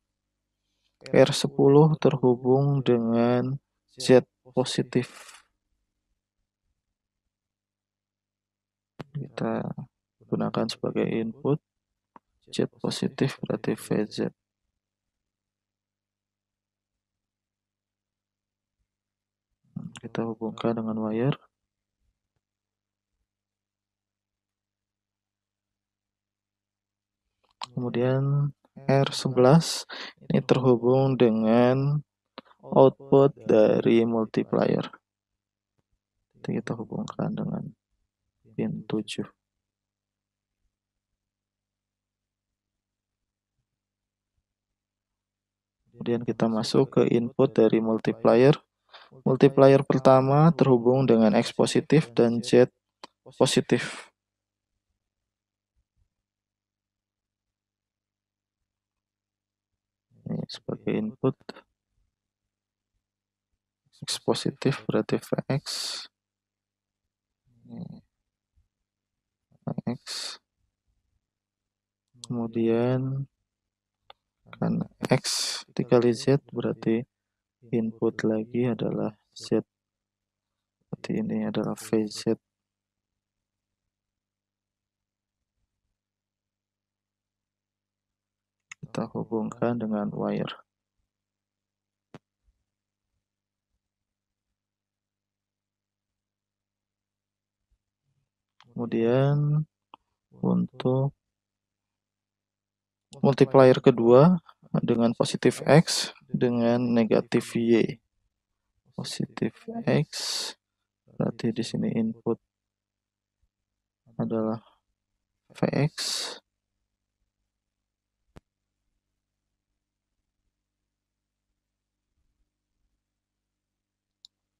R10 terhubung dengan Z positif. Kita gunakan sebagai input Z positif, berarti VZ. Kita hubungkan dengan wire. Kemudian R11 ini terhubung dengan output dari multiplier. Kita hubungkan dengan pin 7. Kemudian kita masuk ke input dari multiplier. Multiplier pertama terhubung dengan X positif dan Z positif. Ini sebagai input. X positif berarti Vx. X. Kemudian kan X dikali Z berarti input lagi adalah Z. Berarti ini adalah VZ. Kita hubungkan dengan wire. Kemudian untuk multiplier kedua dengan positif X dengan negatif Y. Positif X berarti di sini input adalah Vx.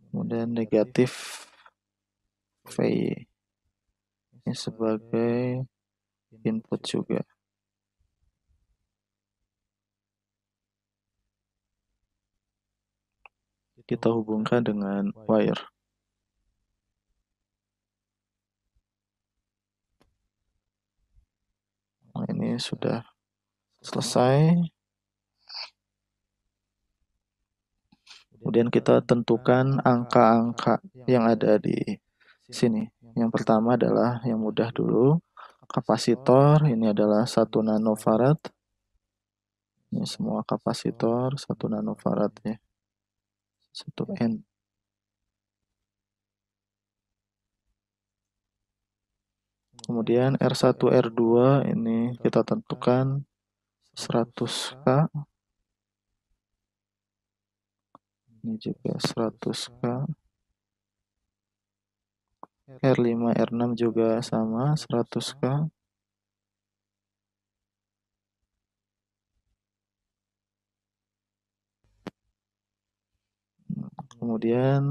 Kemudian negatif Vy. Ini sebagai input juga. Kita hubungkan dengan wire. Nah, ini sudah selesai. Kemudian kita tentukan angka-angka yang ada di sini. Yang pertama adalah yang mudah dulu. Kapasitor ini adalah 1 nanofarad. Ini semua kapasitor 1 nanofarad ya. 1 N. Kemudian R1, R2 ini kita tentukan 100K. Ini juga 100K. R5, R6 juga sama 100K. Kemudian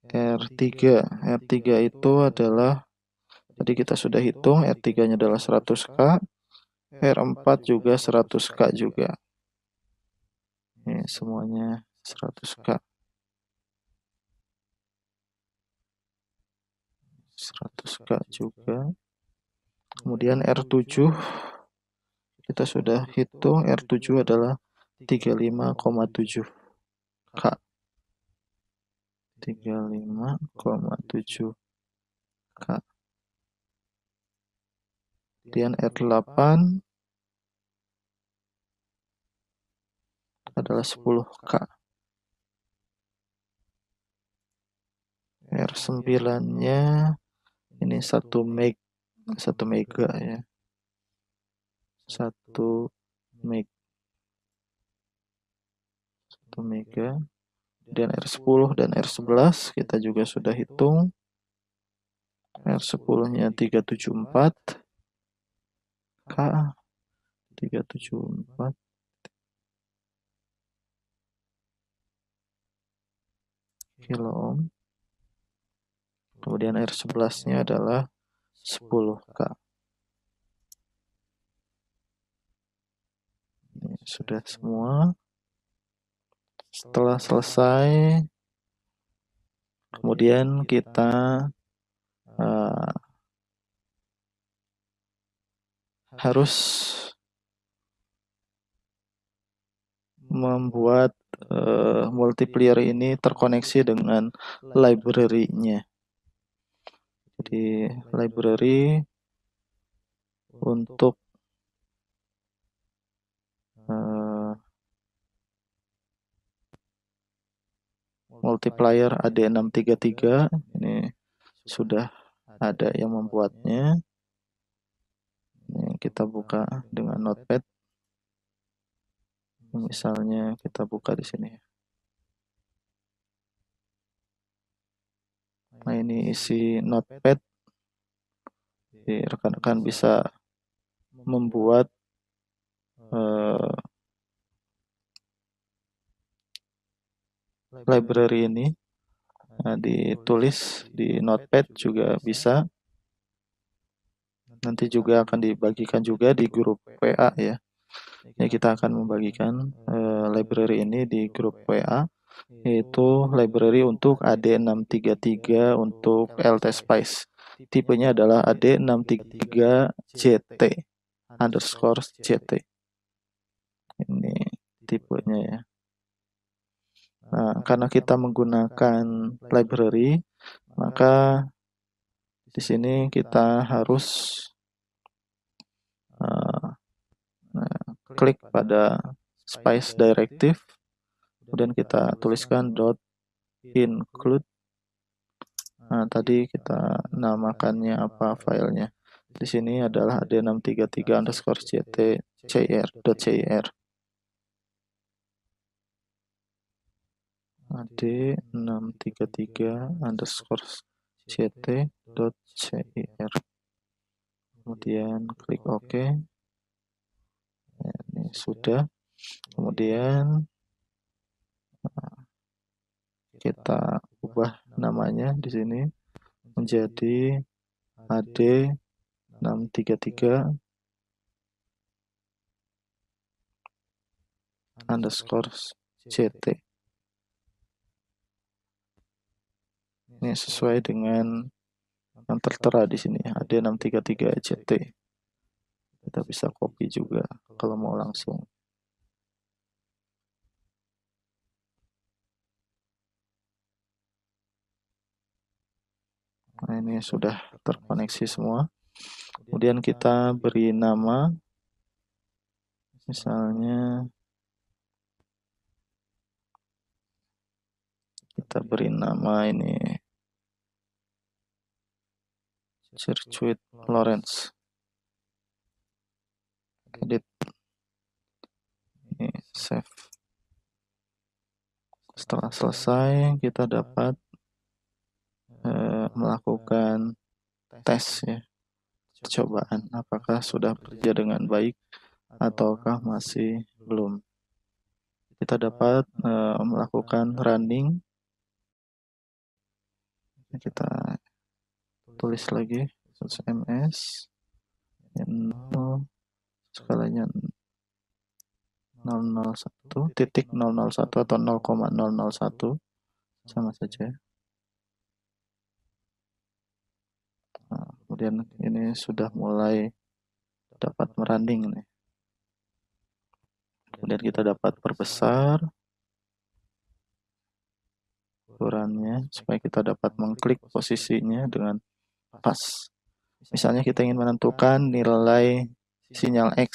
R3. R3 itu adalah tadi kita sudah hitung R3-nya adalah 100K. R4 juga 100K juga. Ini semuanya 100K. 100K juga. Kemudian R7 kita sudah hitung R7 adalah 35,7 K. 35,7 K. Kemudian R8 adalah 10 K. R9-nya ini 1 mega ya. 1 mega. Dan R10 dan R11 kita juga sudah hitung. R10-nya 374 K. 374 kilo ohm. Kemudian R11-nya adalah 10 K. Ini sudah semua. Setelah selesai, kemudian kita harus membuat multiplier ini terkoneksi dengan library-nya. Jadi library untuk multiplier AD633 ini sudah ada yang membuatnya. Ini kita buka dengan notepad. Misalnya kita buka di sini. Nah, ini isi notepad. Jadi rekan-rekan bisa membuat library ini. Nah, ditulis di notepad juga bisa. Nanti juga akan dibagikan juga di grup WA ya. Ya, kita akan membagikan library ini di grup WA, yaitu library untuk AD633 untuk LTSpice. tipenya adalah AD633JT underscore JT. Ini tipenya ya. Nah, karena kita menggunakan library, maka di sini kita harus klik pada spice directive, kemudian kita tuliskan .include. Nah, tadi kita namakannya apa filenya. Di sini adalah ad633 underscore ct cir.cir. ad633 underscore ct.cir. Kemudian klik OK. Ini sudah. Kemudian kita ubah namanya di sini menjadi ad633 underscore ct. Ini sesuai dengan yang tertera di sini, ad633 ct. Kita bisa copy juga kalau mau langsung. Nah, ini sudah terkoneksi semua. Kemudian kita beri nama, misalnya kita beri nama ini Circuit Lawrence. Edit. Ini save. Setelah selesai, kita dapat melakukan tes ya, percobaan apakah sudah bekerja dengan baik ataukah masih belum. Kita dapat melakukan running. Kita tulis lagi ms 0 skalanya 001.001 atau 0,001 sama saja. Nah, kemudian ini sudah mulai dapat merunning nih. Kemudian kita dapat perbesar ukurannya supaya kita dapat mengklik posisinya dengan pas. Misalnya kita ingin menentukan nilai sinyal X.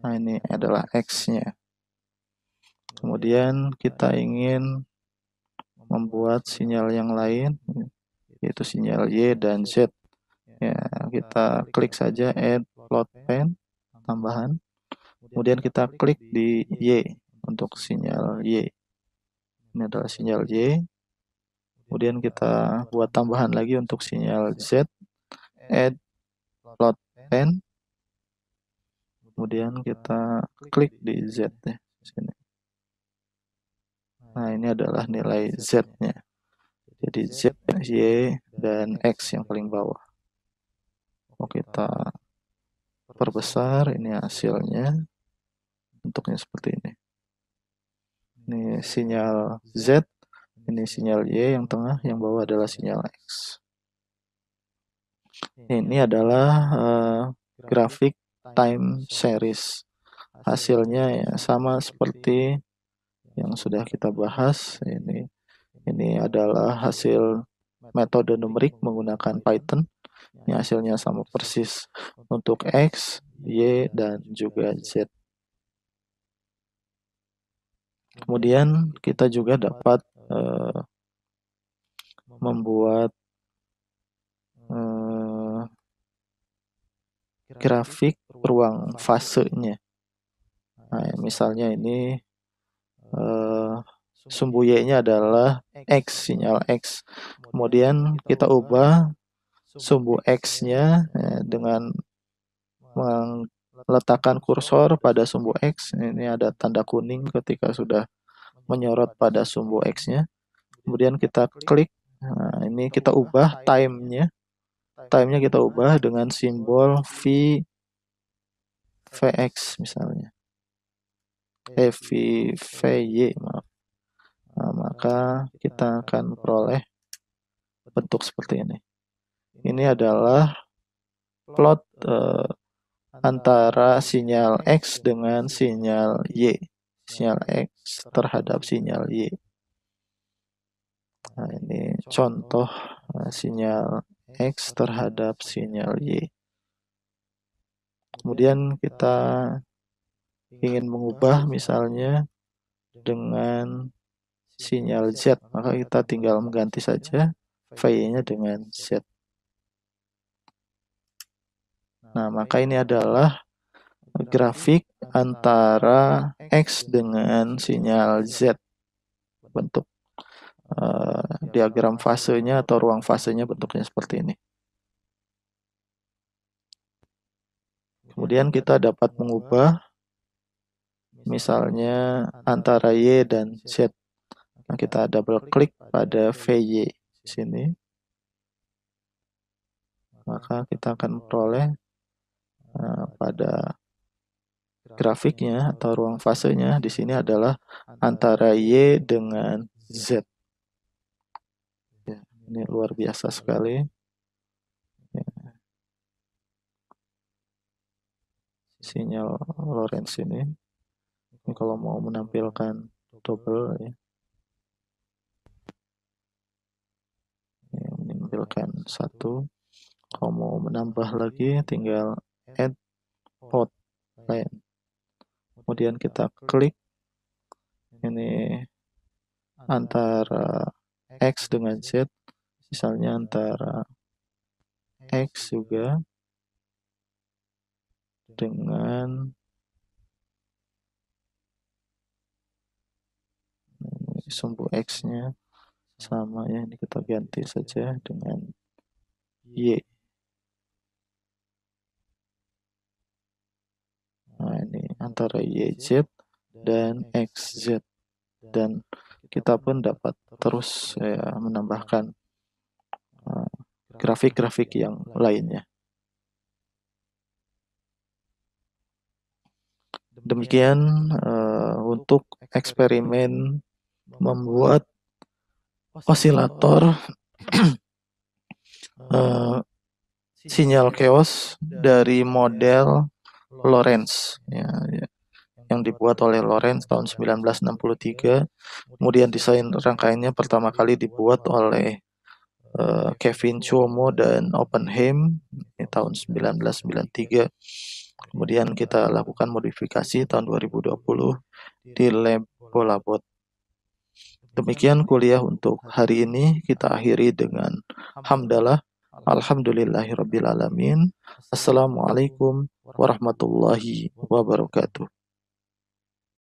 Nah, ini adalah X-nya. Kemudian kita ingin membuat sinyal yang lain, yaitu sinyal Y dan Z. Ya, kita klik saja add float pen tambahan. Kemudian kita klik di Y untuk sinyal Y. Ini adalah sinyal Y. Kemudian kita buat tambahan lagi untuk sinyal Z, add float pen. Kemudian kita klik di Z ya, sini. Nah, ini adalah nilai Z-nya. Jadi Z, Y, dan X yang paling bawah. Mau kita perbesar, ini hasilnya. Bentuknya seperti ini. Ini sinyal Z, ini sinyal Y yang tengah, yang bawah adalah sinyal X. Ini adalah grafik time series. Hasilnya ya sama seperti yang sudah kita bahas. Ini adalah hasil metode numerik menggunakan Python. Ini hasilnya sama persis untuk X, Y, dan juga Z. Kemudian kita juga dapat membuat grafik ruang fasenya. Nah, misalnya ini sumbu Y-nya adalah X, sinyal X. Kemudian kita ubah sumbu X-nya dengan meletakkan kursor pada sumbu X. Ini ada tanda kuning ketika sudah menyorot pada sumbu X-nya. Kemudian kita klik. Nah, ini kita ubah time-nya. Time-nya kita ubah dengan simbol VX misalnya. VY, maaf. Nah, maka kita akan peroleh bentuk seperti ini. Ini adalah plot antara sinyal X dengan sinyal Y. Sinyal X terhadap sinyal Y. Nah, ini contoh sinyal X terhadap sinyal Y. Kemudian kita ingin mengubah misalnya dengan sinyal Z, maka kita tinggal mengganti saja VY-nya dengan Z. Nah, maka ini adalah grafik antara X dengan sinyal Z. Bentuk diagram fasenya atau ruang fasenya bentuknya seperti ini. Kemudian kita dapat mengubah misalnya antara Y dan Z. Nah, kita double klik pada VY di sini. Maka kita akan memperoleh pada grafiknya atau ruang fasenya di sini adalah antara Y dengan Z. Ya, ini luar biasa sekali. Ya. Sinyal Lorentz ini kalau mau menampilkan double ya. Ini menampilkan satu. Kalau mau menambah lagi tinggal add out line. Kemudian kita klik ini antara X dengan Z, misalnya antara X juga dengan sumbu X-nya sama ya, ini kita ganti saja dengan Y. Nah, ini antara YZ dan XZ, dan kita pun dapat terus ya, menambahkan grafik-grafik yang lainnya. Demikian untuk eksperimen membuat osilator sinyal chaos dari model Lorentz ya, yang dibuat oleh Lorentz tahun 1963. Kemudian desain rangkaiannya pertama kali dibuat oleh Kevin Cuomo dan Oppenheim di tahun 1993. Kemudian kita lakukan modifikasi tahun 2020 di lab Bolabot. Demikian kuliah untuk hari ini, kita akhiri dengan hamdalah. Alhamdulillahirabbil alamin. Assalamualaikum warahmatullahi wabarakatuh.